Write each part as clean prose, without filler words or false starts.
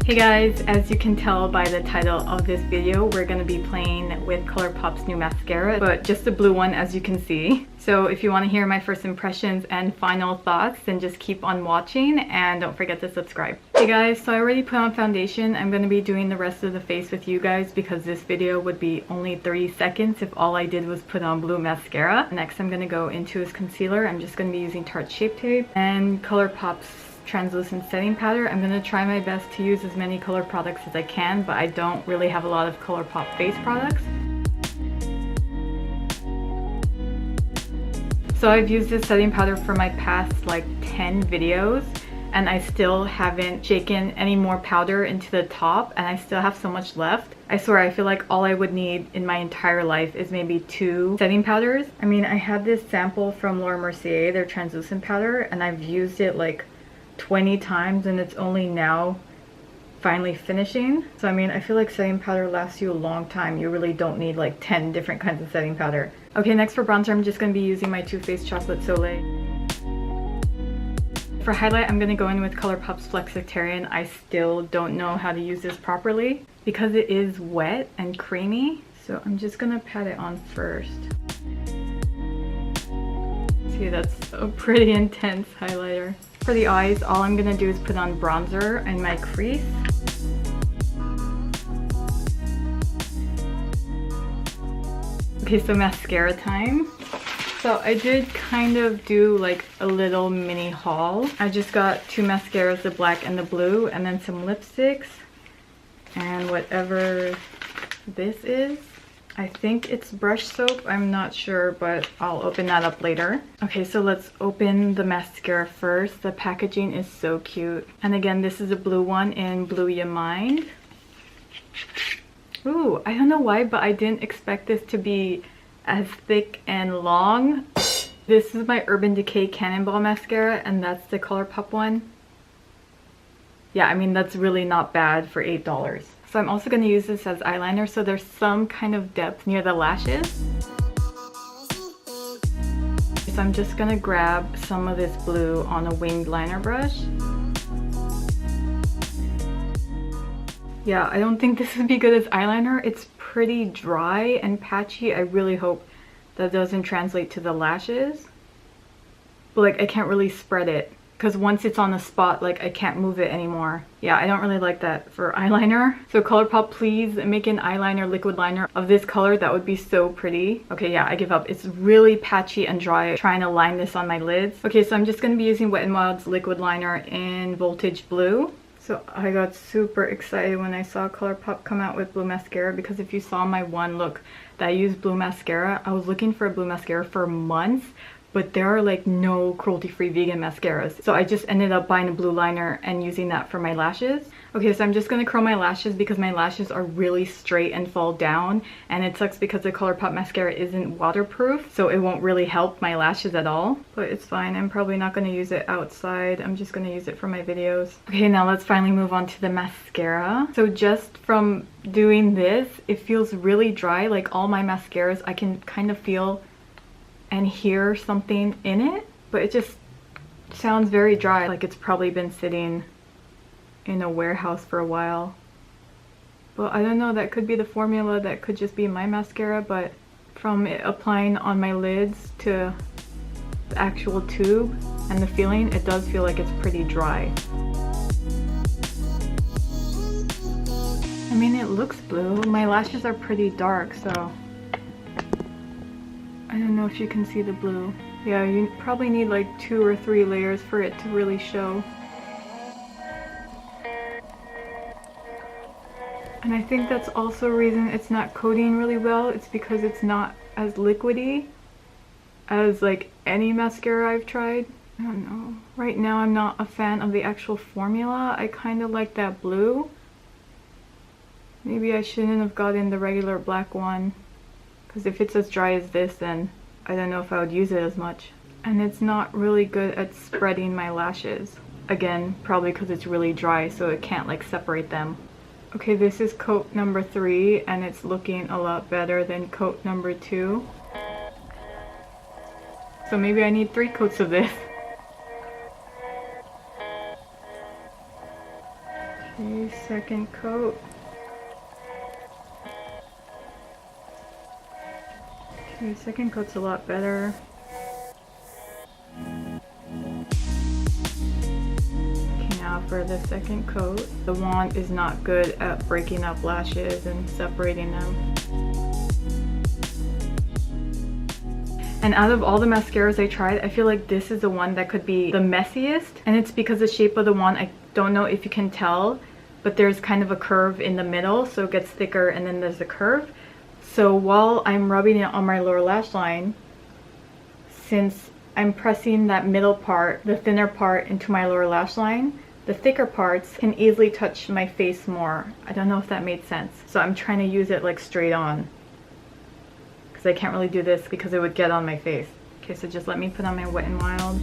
Hey guys, as you can tell by the title of this video, we're going to be playing with Colourpop's new mascara, but just the blue one as you can see. So if you want to hear my first impressions and final thoughts, then just keep on watching and don't forget to subscribe. Hey guys, so I already put on foundation. I'm going to be doing the rest of the face with you guys because this video would be only 30 seconds if all I did was put on blue mascara. Next I'm going to go into his concealer. I'm just going to be using Tarte Shape Tape and Colourpop's translucent setting powder. I'm going to try my best to use as many color products as I can, but I don't really have a lot of Colourpop face products. So I've used this setting powder for my past like 10 videos and I still haven't shaken any more powder into the top and I still have so much left. I swear I feel like all I would need in my entire life is maybe 2 setting powders. I mean, I had this sample from Laura Mercier, their translucent powder, and I've used it like 20 times and it's only now finally finishing. So I mean, I feel like setting powder lasts you a long time. You really don't need like 10 different kinds of setting powder. Okay, next for bronzer, I'm just going to be using my Too Faced Chocolate Soleil. For highlight, I'm going to go in with Colourpop's Flexitarian. I still don't know how to use this properly because it is wet and creamy. So I'm just going to pat it on first. See, that's a pretty intense highlighter. For the eyes, all I'm going to do is put on bronzer in my crease. Okay, so mascara time. So I did kind of do like a little mini haul. I just got 2 mascaras, the black and the blue, and then some lipsticks and whatever this is. I think it's brush soap, I'm not sure, but I'll open that up later. Okay, so let's open the mascara first. The packaging is so cute. And again, this is a blue one in Blue Ya Mind. Ooh, I don't know why, but I didn't expect this to be as thick and long. This is my Urban Decay Cannonball mascara, and that's the Colourpop one. Yeah, I mean, that's really not bad for $8. So I'm also going to use this as eyeliner, so there's some kind of depth near the lashes. So I'm just going to grab some of this blue on a winged liner brush. Yeah, I don't think this would be good as eyeliner. It's pretty dry and patchy. I really hope that doesn't translate to the lashes. But like, I can't really spread it because once it's on the spot, like, I can't move it anymore. Yeah, I don't really like that for eyeliner. So Colourpop, please make an eyeliner liquid liner of this color. That would be so pretty. Okay, yeah, I give up. It's really patchy and dry trying to line this on my lids. Okay, so I'm just going to be using Wet n Wild's liquid liner in Voltage Blue. So I got super excited when I saw Colourpop come out with blue mascara because if you saw my one look that I used blue mascara, I was looking for a blue mascara for months. But there are like no cruelty-free vegan mascaras. So I just ended up buying a blue liner and using that for my lashes. Okay, so I'm just going to curl my lashes because my lashes are really straight and fall down. And it sucks because the Colourpop mascara isn't waterproof, so it won't really help my lashes at all. But it's fine. I'm probably not going to use it outside. I'm just going to use it for my videos. Okay, now let's finally move on to the mascara. So just from doing this, it feels really dry. Like all my mascaras, I can kind of feel and hear something in it, but it just sounds very dry, like it's probably been sitting in a warehouse for a while. But I don't know, that could be the formula, that could just be my mascara, but from it applying on my lids to the actual tube and the feeling, it does feel like it's pretty dry. I mean, it looks blue. My lashes are pretty dark, so I don't know if you can see the blue. Yeah, you probably need like 2 or 3 layers for it to really show. And I think that's also a reason it's not coating really well. It's because it's not as liquidy as like any mascara I've tried. I don't know. Right now I'm not a fan of the actual formula. I kind of like that blue. Maybe I shouldn't have gotten the regular black one. Because if it's as dry as this, then I don't know if I would use it as much. And it's not really good at spreading my lashes. Again, probably because it's really dry, so it can't like separate them. Okay, this is coat number 3, and it's looking a lot better than coat number 2. So maybe I need 3 coats of this. Okay, second coat. Okay, second coat's a lot better. Okay, now for the second coat. The wand is not good at breaking up lashes and separating them. And out of all the mascaras I tried, I feel like this is the one that could be the messiest. And it's because the shape of the wand, I don't know if you can tell, but there's kind of a curve in the middle, so it gets thicker and then there's a curve. So while I'm rubbing it on my lower lash line, since I'm pressing that middle part, the thinner part, into my lower lash line, the thicker parts can easily touch my face more. I don't know if that made sense. So I'm trying to use it like straight on, because I can't really do this because it would get on my face. Okay, so just let me put on my Wet n Wild.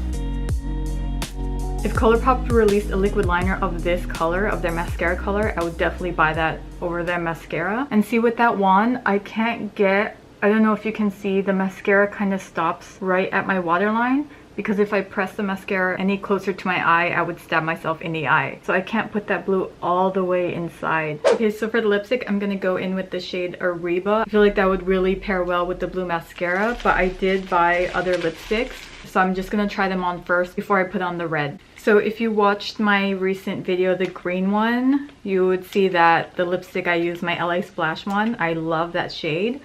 If Colourpop released a liquid liner of this color, of their mascara color, I would definitely buy that over their mascara. And see, with that wand, I can't get, I don't know if you can see, the mascara kind of stops right at my waterline, because if I press the mascara any closer to my eye, I would stab myself in the eye. So I can't put that blue all the way inside. Okay, so for the lipstick, I'm gonna go in with the shade Arriba. I feel like that would really pair well with the blue mascara, but I did buy other lipsticks, so I'm just gonna try them on first before I put on the red. So if you watched my recent video, the green one, you would see that the lipstick I used, my LA Splash one, I love that shade.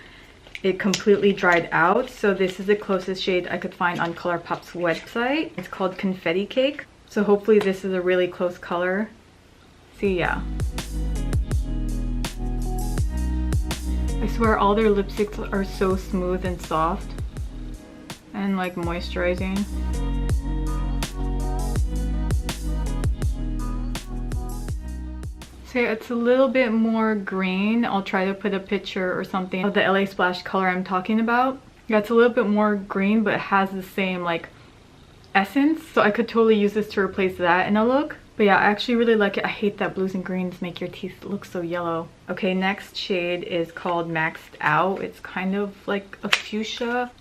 It completely dried out, so this is the closest shade I could find on Colourpop's website. It's called Confetti Cake, so hopefully this is a really close color. See, yeah. I swear all their lipsticks are so smooth and soft and like moisturizing. So yeah, it's a little bit more green. I'll try to put a picture or something of the LA Splash color I'm talking about. Yeah, it's a little bit more green, but it has the same like essence. So I could totally use this to replace that in a look. But yeah, I actually really like it. I hate that blues and greens make your teeth look so yellow. Okay, next shade is called Maxed Out. It's kind of like a fuchsia.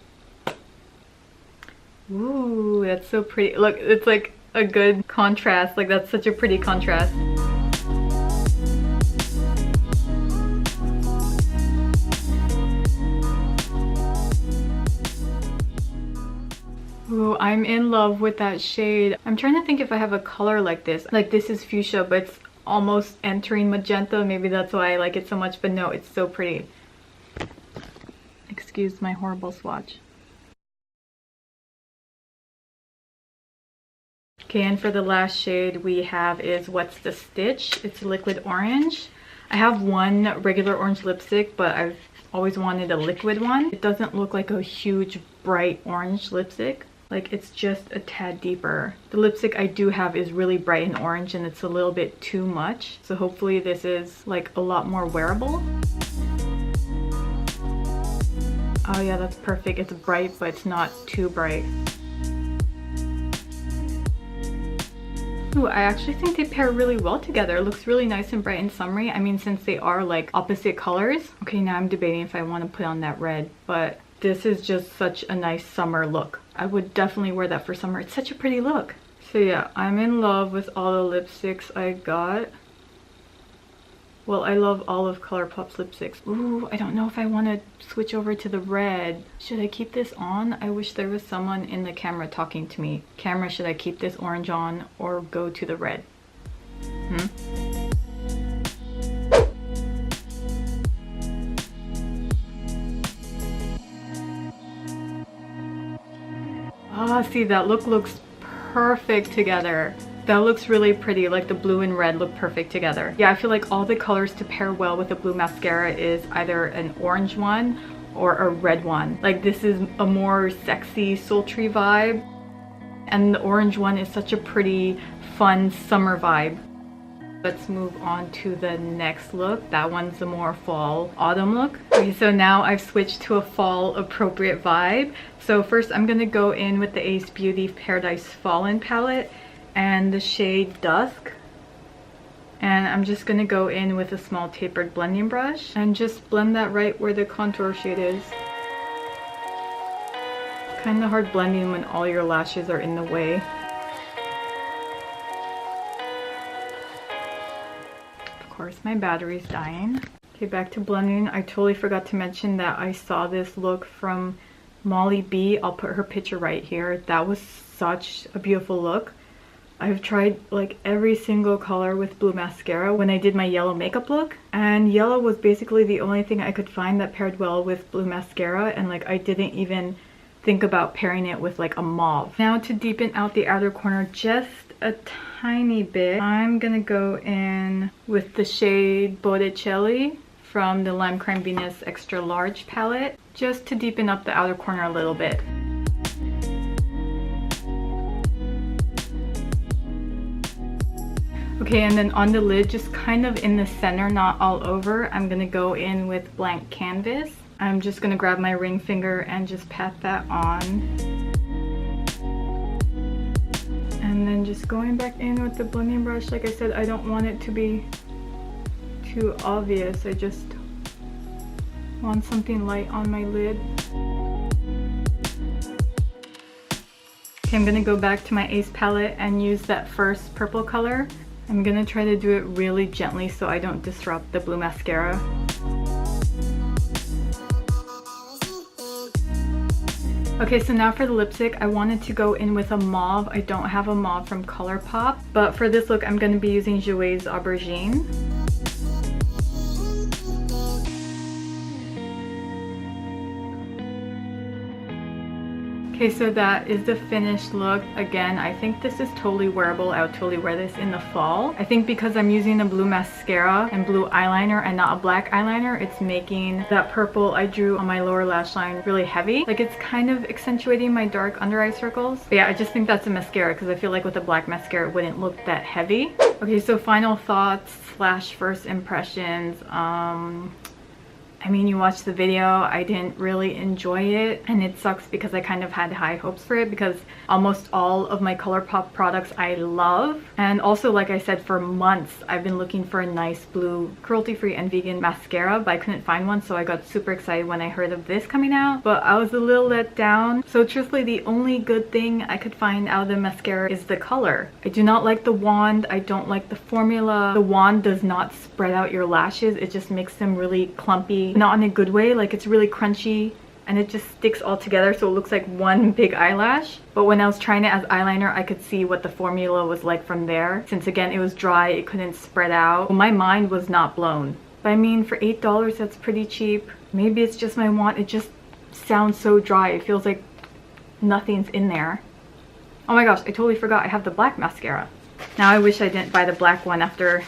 Ooh, that's so pretty. Look, it's like a good contrast. Like, that's such a pretty contrast. Ooh, I'm in love with that shade. I'm trying to think if I have a color like this. Like, this is fuchsia, but it's almost entering magenta. Maybe that's why I like it so much, but no, it's so pretty. Excuse my horrible swatch. Okay, and for the last shade we have is What's the Stitch? It's liquid orange. I have one regular orange lipstick, but I've always wanted a liquid one. It doesn't look like a huge bright orange lipstick. Like, it's just a tad deeper. The lipstick I do have is really bright and orange, and it's a little bit too much. So hopefully this is like a lot more wearable. Oh yeah, that's perfect. It's bright, but it's not too bright. Ooh, I actually think they pair really well together. It looks really nice and bright and summery. I mean, since they are like opposite colors. Okay, now I'm debating if I want to put on that red, but this is just such a nice summer look. I would definitely wear that for summer. It's such a pretty look. So yeah, I'm in love with all the lipsticks I got. Well, I love all of Colourpop's lipsticks. Ooh, I don't know if I want to switch over to the red. Should I keep this on? I wish there was someone in the camera talking to me. Camera, should I keep this orange on or go to the red? Ah, see, that look looks perfect together. That looks really pretty. Like, the blue and red look perfect together. Yeah, I feel like all the colors to pair well with a blue mascara is either an orange one or a red one. Like, this is a more sexy, sultry vibe, and the orange one is such a pretty, fun summer vibe. Let's move on to the next look. That one's a more fall autumn look. Okay, so now I've switched to a fall appropriate vibe. So first I'm gonna go in with the Ace Beauty Paradise Fallen palette and the shade Dusk. And I'm just gonna go in with a small tapered blending brush and just blend that right where the contour shade is. Kind of hard blending when all your lashes are in the way. course, my battery's dying. Okay, back to blending. I totally forgot to mention that I saw this look from Molly B. I'll put her picture right here. That was such a beautiful look. I've tried like every single color with blue mascara when I did my yellow makeup look, and yellow was basically the only thing I could find that paired well with blue mascara, and like I didn't even think about pairing it with like a mauve. Now to deepen out the outer corner just a tiny bit, I'm gonna go in with the shade Beaute from the Lime Crime Venus Extra Large palette, just to deepen up the outer corner a little bit. Okay, and then on the lid, just kind of in the center, not all over, I'm gonna go in with Blank Canvas. I'm just gonna grab my ring finger and just pat that on. And then just going back in with the blending brush. Like I said, I don't want it to be too obvious. I just want something light on my lid. Okay, I'm gonna go back to my Ace palette and use that first purple color. I'm gonna try to do it really gently so I don't disrupt the blue mascara. Okay, so now for the lipstick, I wanted to go in with a mauve. I don't have a mauve from Colourpop, but for this look, I'm gonna be using Jouer's Aubergine. Okay, so that is the finished look. Again, I think this is totally wearable. I would totally wear this in the fall. I think because I'm using a blue mascara and blue eyeliner and not a black eyeliner, it's making that purple I drew on my lower lash line really heavy. Like it's kind of accentuating my dark under eye circles. But yeah, I just think that's a mascara because I feel like with a black mascara it wouldn't look that heavy. Okay, so final thoughts / first impressions. I mean, you watched the video, I didn't really enjoy it, and it sucks because I kind of had high hopes for it because almost all of my Colourpop products I love. And also, like I said, for months I've been looking for a nice blue cruelty-free and vegan mascara, but I couldn't find one, so I got super excited when I heard of this coming out, but I was a little let down. So truthfully, the only good thing I could find out of the mascara is the color. I do not like the wand, I don't like the formula. The wand does not spread out your lashes, it just makes them really clumpy. Not in a good way, like it's really crunchy and it just sticks all together so it looks like one big eyelash. But when I was trying it as eyeliner, I could see what the formula was like from there. Since again, it was dry, it couldn't spread out. My mind was not blown. But I mean, for $8, that's pretty cheap. Maybe it's just my wand, it just sounds so dry. It feels like nothing's in there. Oh my gosh, I totally forgot I have the black mascara. Now I wish I didn't buy the black one after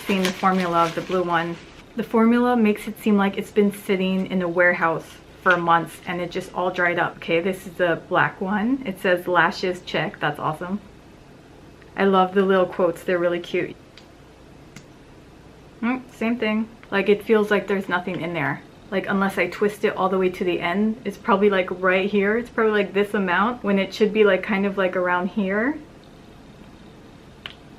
seeing the formula of the blue one. The formula makes it seem like it's been sitting in a warehouse for months and it just all dried up. Okay, this is the black one. It says lashes check. That's awesome. I love the little quotes. They're really cute. Same thing. Like it feels like there's nothing in there. Like unless I twist it all the way to the end, it's probably like right here. It's probably like this amount when it should be like kind of like around here.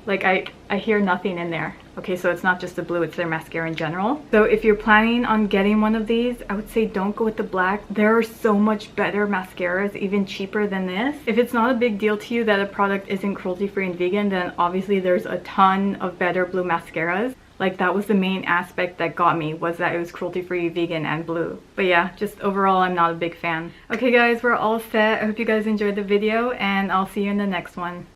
Like I hear nothing in there. Okay, so it's not just the blue, it's their mascara in general. So if you're planning on getting one of these, I would say don't go with the black. There are so much better mascaras, even cheaper than this. If it's not a big deal to you that a product isn't cruelty-free and vegan, then obviously there's a ton of better blue mascaras. Like that was the main aspect that got me, was that it was cruelty-free, vegan, and blue. But yeah, just overall, I'm not a big fan. Okay guys, we're all set. I hope you guys enjoyed the video and I'll see you in the next one.